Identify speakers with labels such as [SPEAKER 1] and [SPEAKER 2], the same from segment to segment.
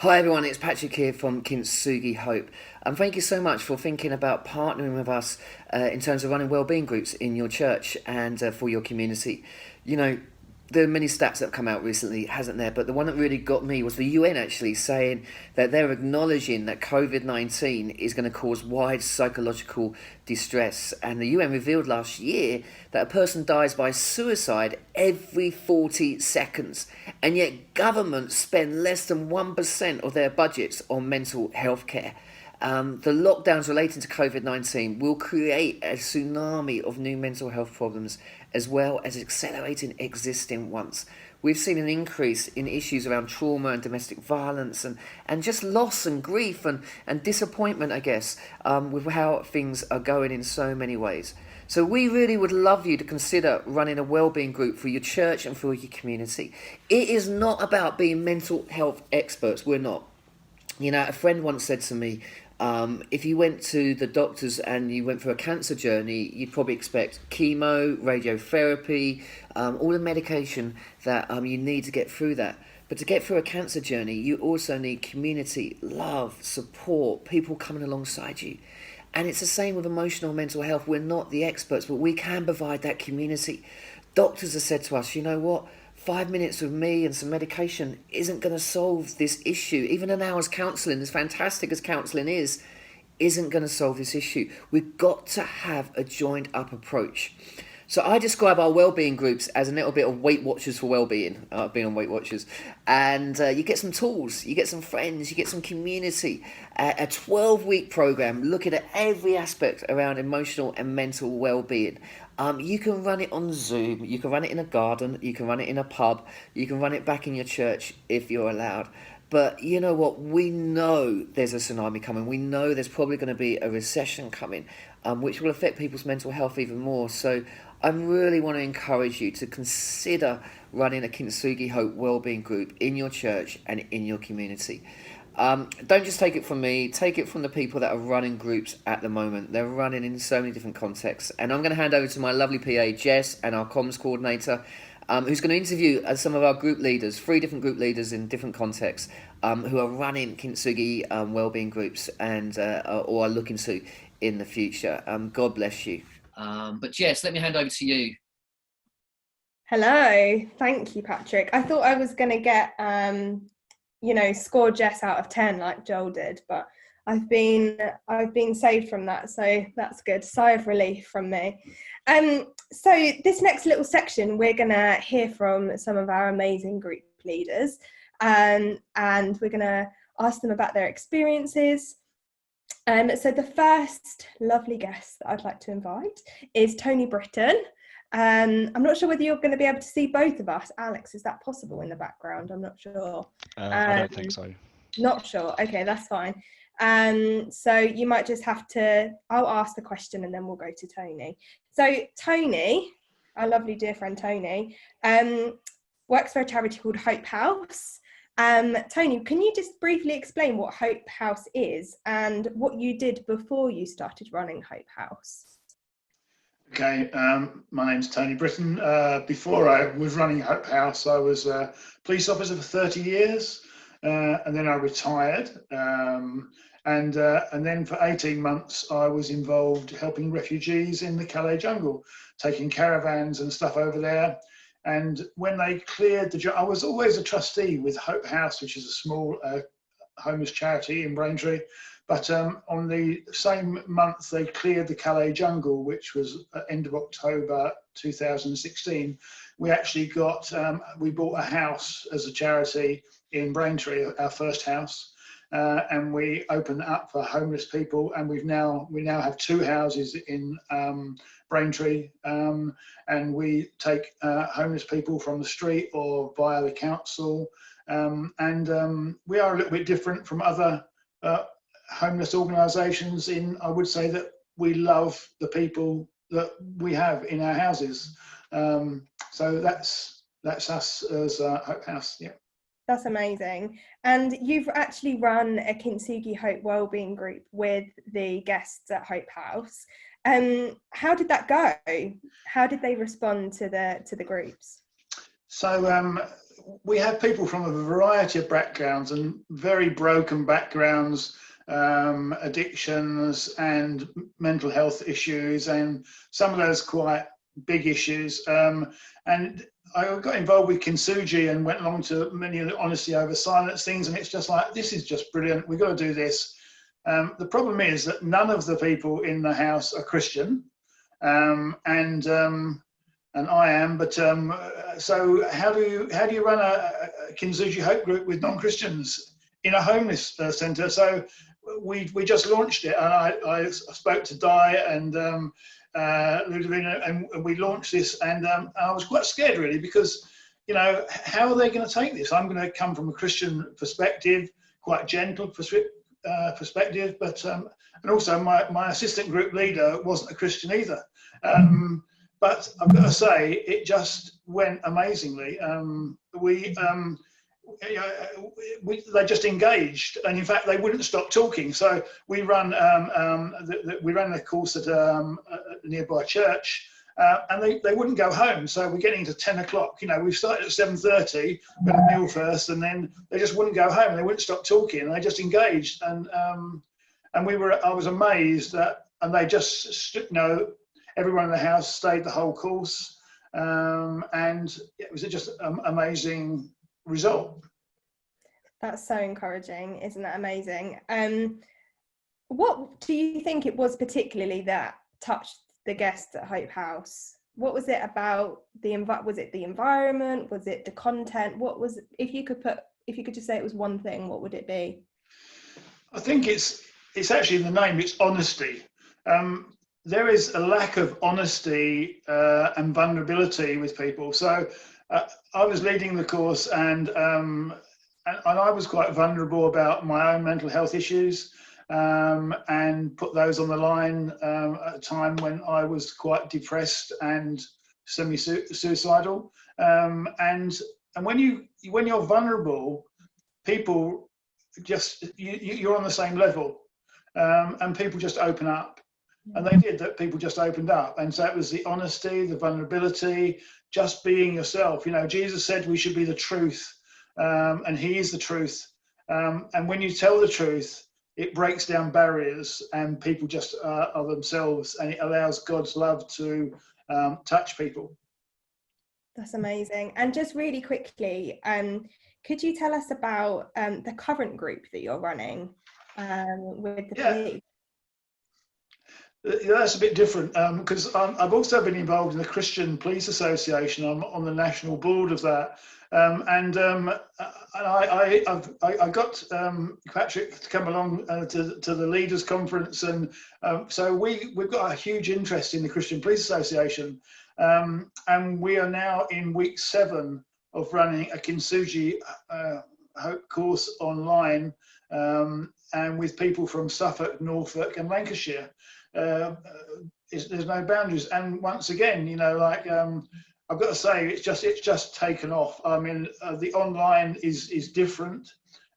[SPEAKER 1] Hi everyone, it's Patrick here from Kintsugi Hope. And thank you so much for thinking about partnering with us in terms of running wellbeing groups in your church and for your community. You know, there are many stats that have come out recently, hasn't there? But the one that really got me was the UN actually saying that they're acknowledging that COVID-19 is going to cause wide psychological distress. And the UN revealed last year that a person dies by suicide every 40 seconds. And yet governments spend less than 1% of their budgets on mental health care. The lockdowns relating to COVID-19 will create a tsunami of new mental health problems as well as accelerating existing ones. We've seen an increase in issues around trauma and domestic violence and just loss and grief and disappointment, I guess, with how things are going in so many ways. So we really would love you to consider running a wellbeing group for your church and for your community. It is not about being mental health experts. We're not. You know, a friend once said to me, if you went to the doctors and you went through a cancer journey, you'd probably expect chemo, radiotherapy, all the medication that you need to get through that. But to get through a cancer journey, you also need community, love, support, people coming alongside you. And it's the same with emotional and mental health. We're not the experts, but we can provide that community. Doctors have said to us, you know what? 5 minutes with me and some medication isn't going to solve this issue. Even an hour's counselling, as fantastic as counselling is, isn't going to solve this issue. We've got to have a joined up approach. So I describe our wellbeing groups as a little bit of Weight Watchers for wellbeing. I've been on Weight Watchers. And you get some tools, you get some friends, you get some community. A 12-week program looking at every aspect around emotional and mental well-being. You can run it on Zoom, you can run it in a garden, you can run it in a pub, you can run it back in your church if you're allowed. But you know what? We know there's a tsunami coming. We know there's probably going to be a recession coming, which will affect people's mental health even more. So I really want to encourage you to consider running a Kintsugi Hope wellbeing group in your church and in your community. Don't just take it from me, take it from the people that are running groups at the moment. They're running in so many different contexts. And I'm going to hand over to my lovely PA, Jess, and our comms coordinator, who's going to interview some of our group leaders, 3 different group leaders in different contexts, who are running Kintsugi wellbeing groups and or are looking to in the future. God bless you. But Jess, let me hand over to you.
[SPEAKER 2] Hello, thank you, Patrick. I thought I was going to get, score Jess out of 10 like Joel did, but I've been saved from that, so that's good. Sigh of relief from me. So this next little section, we're going to hear from some of our amazing group leaders, and we're going to ask them about their experiences. So the first lovely guest that I'd like to invite is Tony Britton. I'm not sure whether you're going to be able to see both of us. Alex, is that possible in the background? I'm not sure.
[SPEAKER 3] I don't think so.
[SPEAKER 2] Not sure. Okay, that's fine. So you might just have to, I'll ask the question and then we'll go to Tony. So Tony, our lovely dear friend Tony, works for a charity called Hope House. Tony, can you just briefly explain what Hope House is and what you did before you started running Hope House?
[SPEAKER 4] Okay, my name's Tony Britton. Before I was running Hope House, I was a police officer for 30 years, and then I retired. And then for 18 months, I was involved helping refugees in the Calais jungle, taking caravans and stuff over there. And when they cleared I was always a trustee with Hope House, which is a small homeless charity in Braintree. But on the same month they cleared the Calais jungle, which was at end of October 2016, we actually we bought a house as a charity in Braintree, our first house, and we opened up for homeless people. And we now have 2 houses in Braintree, and we take homeless people from the street or via the council. And we are a little bit different from other homeless organisations I would say that we love the people that we have in our houses. So that's us as Hope House. Yeah.
[SPEAKER 2] That's amazing. And you've actually run a Kintsugi Hope Wellbeing group with the guests at Hope House. How did that go? How did they respond to the groups?
[SPEAKER 4] So we have people from a variety of backgrounds and very broken backgrounds, addictions and mental health issues, and some of those quite big issues. And I got involved with Kintsugi and went along to many of the honesty over silence things, and it's just like, this is just brilliant. We've got to do this. The problem is that none of the people in the house are Christian, and I am. But so how do you run a Kintsugi Hope group with non-Christians in a homeless centre? So we just launched it, and I spoke to Di and Ludovina, and we launched this, and I was quite scared really, because how are they going to take this? I'm going to come from a Christian perspective, quite gentle perspective, but and also my assistant group leader wasn't a Christian either. But I've got to say, it just went amazingly. They just engaged, and in fact, they wouldn't stop talking. So we ran the course at a nearby church, and they wouldn't go home. So we're getting to 10 o'clock. We started at 7:30, we had a meal first, and then they just wouldn't go home. They wouldn't stop talking, and they just engaged. And I was amazed that, and they just, everyone in the house stayed the whole course, and it was just an amazing result.
[SPEAKER 2] That's so encouraging, isn't that amazing? What do you think it was particularly that touched the guests at Hope House? What was it about was it the environment? Was it the content? What was, if you could just say it was one thing, what would it be?
[SPEAKER 4] I think it's actually in the name. It's honesty. There is a lack of honesty and vulnerability with people. So I was leading the course, and I was quite vulnerable about my own mental health issues, and put those on the line at a time when I was quite depressed and semi-suicidal. And when you're vulnerable, people just you're on the same level, and people just open up. And they did that. People just opened up, and so it was the honesty, the vulnerability, just being yourself. Jesus said we should be the truth, and He is the truth. And when you tell the truth, it breaks down barriers, and people just are themselves, and it allows God's love to touch people.
[SPEAKER 2] That's amazing. And just really quickly, could you tell us about the current group that you're running with the police?
[SPEAKER 4] Yeah, that's a bit different, because I've also been involved in the Christian Police Association. I'm on the national board of that, and I got Patrick to come along to the leaders conference, and so we've got a huge interest in the Christian Police Association, and we are now in week 7 of running a Kintsugi Hope course online, and with people from Suffolk, Norfolk, and Lancashire. There's no boundaries, and once again, I've got to say, it's just taken off. I mean, the online is different,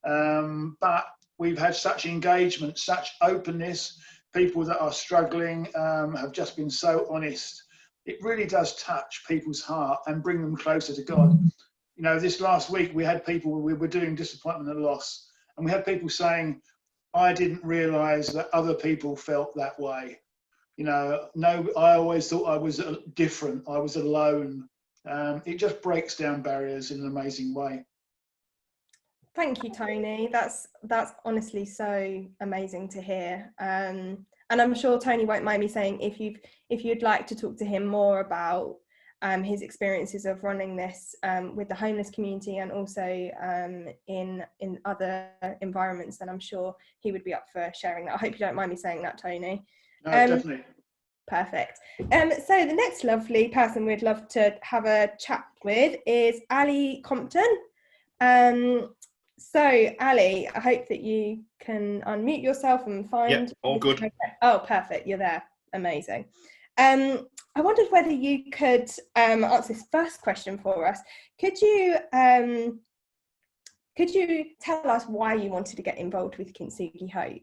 [SPEAKER 4] but we've had such engagement, such openness. People that are struggling have just been so honest. It really does touch people's heart and bring them closer to God. This last week we had people, we were doing disappointment and loss, and we had people saying, I didn't realise that other people felt that way. No, I always thought I was different. I was alone. It just breaks down barriers in an amazing way.
[SPEAKER 2] Thank you, Tony. That's honestly so amazing to hear. And I'm sure Tony won't mind me saying, if you'd like to talk to him more about his experiences of running this with the homeless community, and also in other environments, then I'm sure he would be up for sharing that. I hope you don't mind me saying that, Tony.
[SPEAKER 4] No, definitely.
[SPEAKER 2] Perfect. So the next lovely person we'd love to have a chat with is Ali Compton. So Ali, I hope that you can unmute yourself and find...
[SPEAKER 3] Yep, all good.
[SPEAKER 2] Okay. Oh, perfect. You're there. Amazing. I wondered whether you could answer this first question for us. Could you tell us why you wanted to get involved with Kintsugi Hope?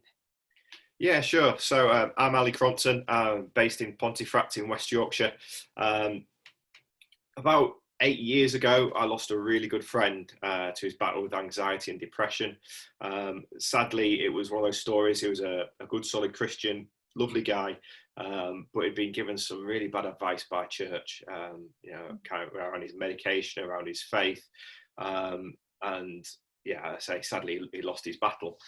[SPEAKER 3] Yeah, sure. So I'm Ali Cronson, based in Pontefract in West Yorkshire. About 8 years ago, I lost a really good friend to his battle with anxiety and depression. Sadly, it was one of those stories. He was a good, solid Christian, lovely guy, but he'd been given some really bad advice by church, kind of around his medication, around his faith. And yeah, I say, sadly, he lost his battle.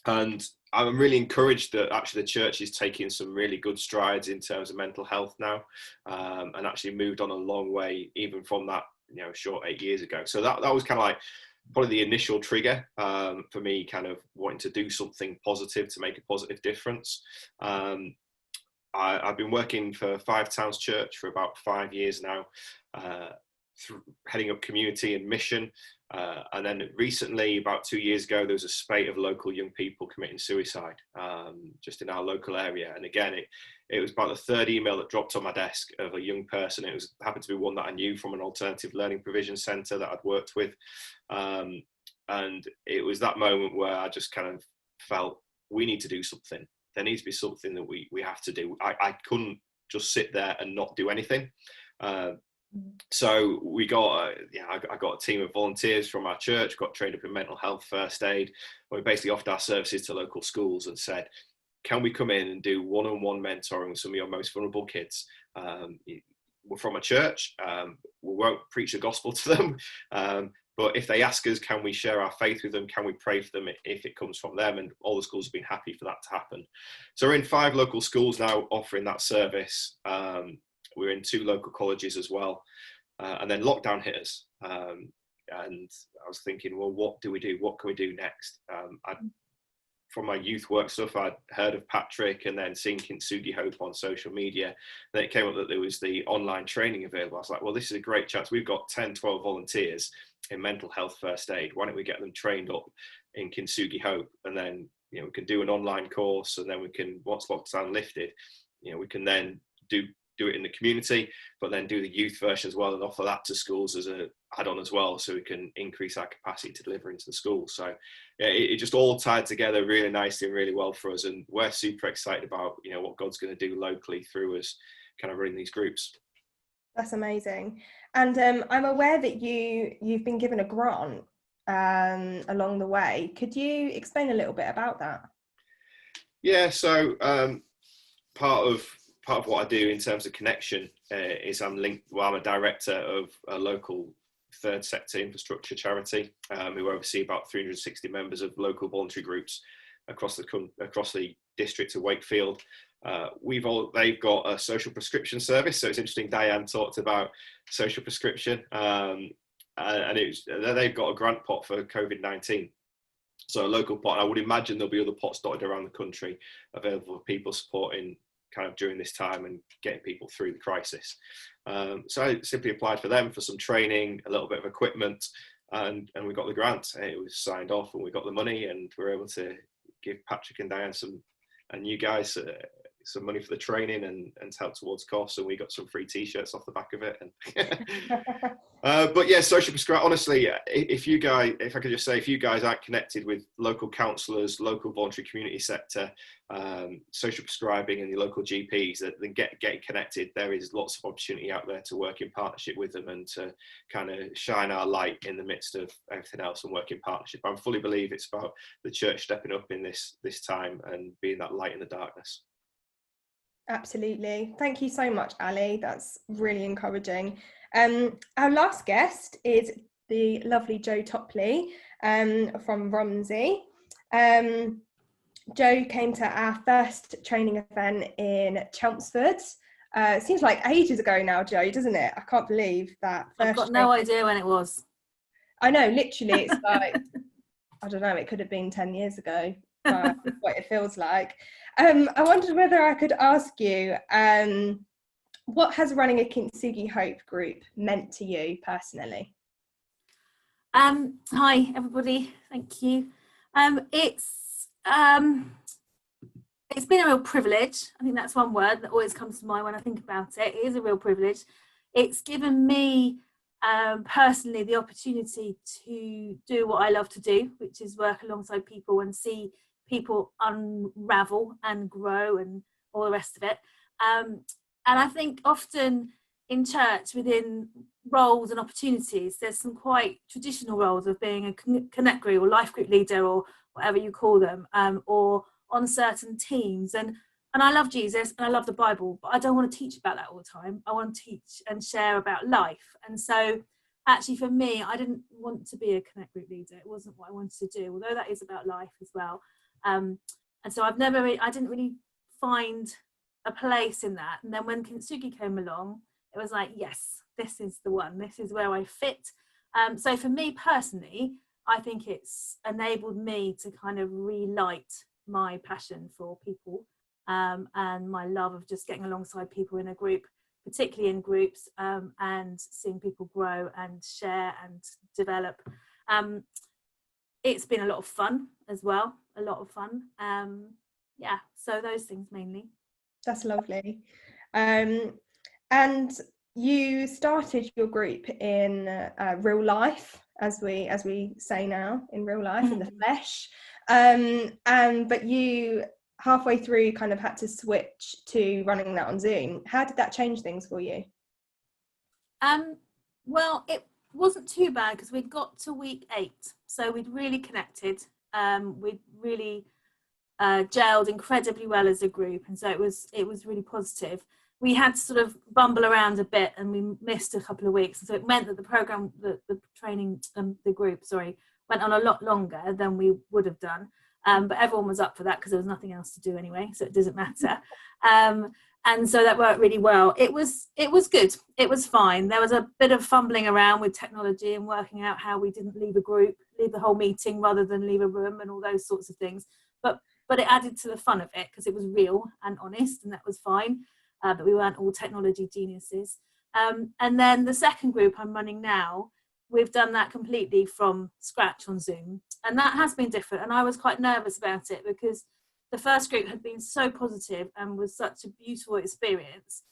[SPEAKER 3] And I'm really encouraged that actually the church is taking some really good strides in terms of mental health now, and actually moved on a long way even from that short 8 years ago. So that was kind of like probably the initial trigger for me, kind of wanting to do something positive to make a positive difference. I've been working for Five Towns Church for about 5 years now, heading up community and mission. And then recently, about 2 years ago, there was a spate of local young people committing suicide just in our local area. And again, it was about the third email that dropped on my desk of a young person. It happened to be one that I knew from an alternative learning provision centre that I'd worked with. And it was that moment where I just kind of felt we need to do something. There needs to be something that we have to do. I couldn't just sit there and not do anything. So I got a team of volunteers from our church, got trained up in mental health first aid. We basically offered our services to local schools and said, can we come in and do one-on-one mentoring with some of your most vulnerable kids? We're from a church. We won't preach the gospel to them. But if they ask us, can we share our faith with them? Can we pray for them if it comes from them? And all the schools have been happy for that to happen. So we're in 5 local schools now offering that service. We're in 2 local colleges as well. And then lockdown hit us. And I was thinking, well, what do we do? What can we do next? From my youth work stuff, I'd heard of Patrick and then seen Kintsugi Hope on social media. Then it came up that there was the online training available. I was like, well, this is a great chance. We've got 10, 12 volunteers in mental health first aid. Why don't we get them trained up in Kintsugi Hope? And then, we can do an online course, and then we can, once lockdown lifted, we can then do it in the community, but then do the youth version as well and offer that to schools as an add-on as well, so we can increase our capacity to deliver into the schools. So yeah, it just all tied together really nicely and really well for us, and we're super excited about what God's going to do locally through us kind of running these groups.
[SPEAKER 2] That's amazing. And I'm aware that you've been given a grant along the way. Could you explain a little bit about that?
[SPEAKER 3] Yeah, so part of what I do in terms of connection is I'm a director of a local third sector infrastructure charity who oversee about 360 members of local voluntary groups across the district of Wakefield. They've got a social prescription service, so it's interesting. Diane talked about social prescription, and they've got a grant pot for COVID-19. So a local pot. I would imagine there'll be other pots dotted around the country available for people supporting kind of during this time and getting people through the crisis. So I simply applied for them for some training, a little bit of equipment, and we got the grant. It was signed off and we got the money, and we were able to give Patrick and Diane and you guys some money for the training and to help towards costs, and we got some free t-shirts off the back of it. But yeah, social prescribe, honestly, if I could just say, if you guys aren't connected with local counsellors, local voluntary community sector, social prescribing and your local GPs, then getting connected. There is lots of opportunity out there to work in partnership with them and to kind of shine our light in the midst of everything else and work in partnership. I fully believe it's about the church stepping up in this time and being that light in the darkness. Absolutely.
[SPEAKER 2] Thank you so much, Ali. That's really encouraging. Our last guest is the lovely Jo Topley from Romsey. Jo came to our first training event in Chelmsford. It seems like ages ago now, Jo, doesn't it? I can't believe that.
[SPEAKER 5] I've got no idea when it was.
[SPEAKER 2] I know, literally, it's like, I don't know, it could have been 10 years ago. That's what it feels like. I wondered whether I could ask you, what has running a Kintsugi Hope group meant to you personally?
[SPEAKER 5] Hi, everybody. Thank you. It's been a real privilege. I think that's one word that always comes to mind when I think about it. It is a real privilege. It's given me personally the opportunity to do what I love to do, which is work alongside people and see people unravel and grow and all the rest of it. And I think often in church, within roles and opportunities, there's some quite traditional roles of being a connect group or life group leader or whatever you call them, or on certain teams. And I love Jesus and I love the Bible, but I don't want to teach about that all the time. I want to teach and share about life. And so actually for me, I didn't want to be a connect group leader. It wasn't what I wanted to do, although that is about life as well. And so I didn't really find a place in that. And then when Kintsugi came along, it was like, yes, this is the one. This is where I fit. So for me personally, I think it's enabled me to kind of relight my passion for people, and my love of just getting alongside people in a group, particularly in groups, and seeing people grow and share and develop. It's been a lot of fun as well, a lot of fun. Yeah, so those things mainly.
[SPEAKER 2] That's lovely. And you started your group in real life, as we say now, in real life, in the flesh. But you halfway through kind of had to switch to running that on Zoom. How did that change things for you?
[SPEAKER 5] Well, it wasn't too bad because we'd got to week 8, so we'd really connected. We'd really gelled incredibly well as a group, and so it was really positive. We had to sort of bumble around a bit, and we missed a couple of weeks, and so it meant that the program, the training, the group, went on a lot longer than we would have done. But everyone was up for that because there was nothing else to do anyway, so it doesn't matter. And so that worked really well. It was good. It was fine. There was a bit of fumbling around with technology and working out how we didn't leave the whole meeting rather than leave a room and all those sorts of things. But it added to the fun of it because it was real and honest, and that was fine. But we weren't all technology geniuses. And then the second group I'm running now, we've done that completely from scratch on Zoom. And that has been different. And I was quite nervous about it because the first group had been so positive and was such a beautiful experience.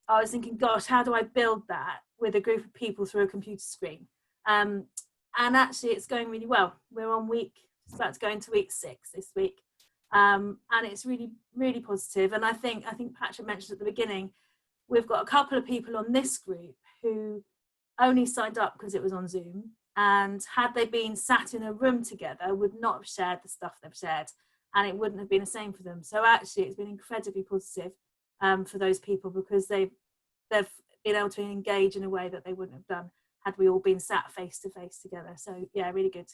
[SPEAKER 5] I was thinking, gosh, how do I build that with a group of people through a computer screen? And actually it's going really well. We're on about to go into week 6 this week. And it's really, really positive. And I think Patrick mentioned at the beginning, we've got a couple of people on this group who only signed up because it was on Zoom, and had they been sat in a room together would not have shared the stuff they've shared, and it wouldn't have been the same for them. So actually it's been incredibly positive for those people, because they've been able to engage in a way that they wouldn't have done had we all been sat face to face together. So yeah, really good.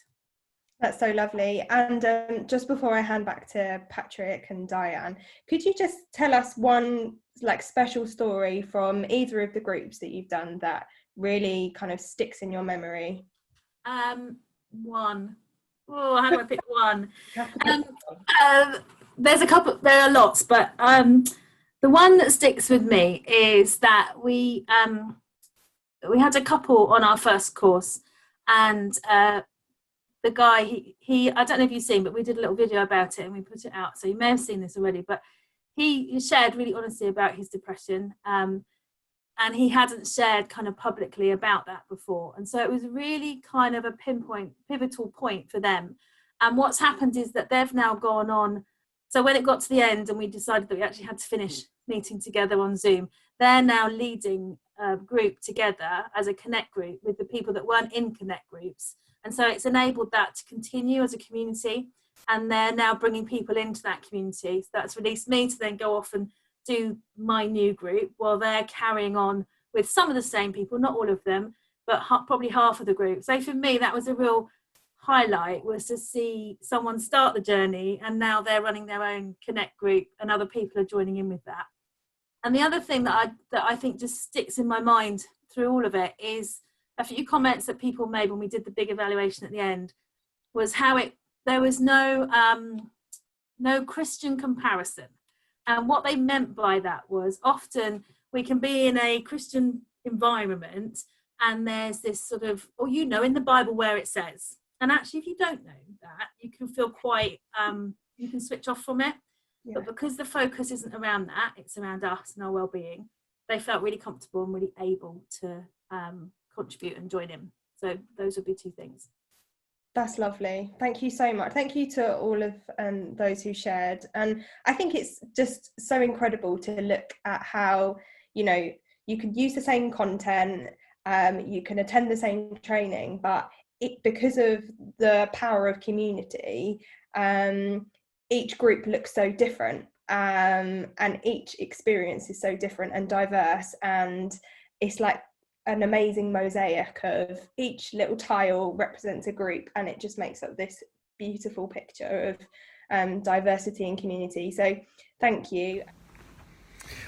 [SPEAKER 2] That's so lovely. And just before I hand back to Patrick and Diane, could you just tell us one special story from either of the groups that you've done that really kind of sticks in your memory?
[SPEAKER 5] One. Oh, how do I pick one? There's a couple. There are lots, but the one that sticks with me is that we had a couple on our first course, and the guy, he I don't know if you've seen, but we did a little video about it and we put it out, so you may have seen this already, but he shared really honestly about his depression, and he hadn't shared kind of publicly about that before, and so it was really kind of a pivotal point for them. And what's happened is that they've now gone on, so when it got to the end and we decided that we actually had to finish meeting together on Zoom, they're now leading a group together as a connect group with the people that weren't in connect groups. And so it's enabled that to continue as a community, and they're now bringing people into that community. So that's released me to then go off and do my new group while they're carrying on with some of the same people, not all of them, but probably half of the group. So for me, that was a real highlight, was to see someone start the journey and now they're running their own connect group and other people are joining in with that. And the other thing that I think just sticks in my mind through all of it is a few comments that people made when we did the big evaluation at the end, was how there was no Christian comparison. And what they meant by that was, often we can be in a Christian environment and there's this sort of, in the Bible where it says, and actually if you don't know that, you can feel quite, you can switch off from it. Yeah. But because the focus isn't around that, it's around us and our well-being, they felt really comfortable and really able to contribute and join in. So those would be 2 things.
[SPEAKER 2] That's lovely. Thank you so much. Thank you to all of those who shared. And I think it's just so incredible to look at how, you you could use the same content, you can attend the same training, but because of the power of community, each group looks so different, and each experience is so different and diverse, and it's like an amazing mosaic of each little tile represents a group, and it just makes up this beautiful picture of diversity and community. So thank you.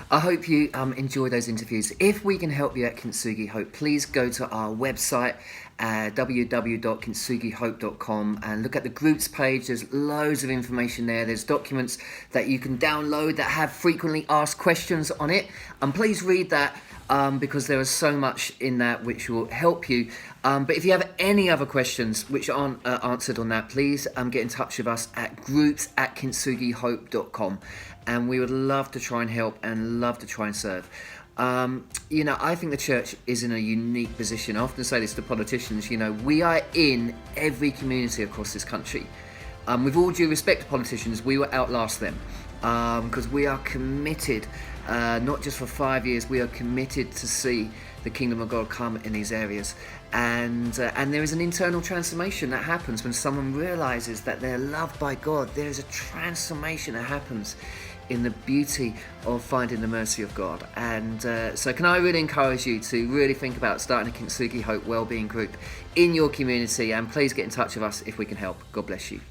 [SPEAKER 1] I hope you enjoy those interviews. If we can help you at Kintsugi Hope, please go to our website, www.kintsugihope.com, and look at the groups page. There's loads of information there. There's documents that you can download that have frequently asked questions on it. And please read that because there is so much in that which will help you. But if you have any other questions which aren't answered on that, please get in touch with us at groups@kintsugihope.com. And we would love to try and help and love to try and serve. I think the church is in a unique position. I often say this to politicians, we are in every community across this country. With all due respect to politicians, we will outlast them because we are committed, not just for 5 years, we are committed to see the kingdom of God come in these areas. And there is an internal transformation that happens when someone realizes that they're loved by God. There is a transformation that happens in the beauty of finding the mercy of God. And so can I really encourage you to really think about starting a Kintsugi Hope Wellbeing group in your community, and please get in touch with us if we can help. God bless you.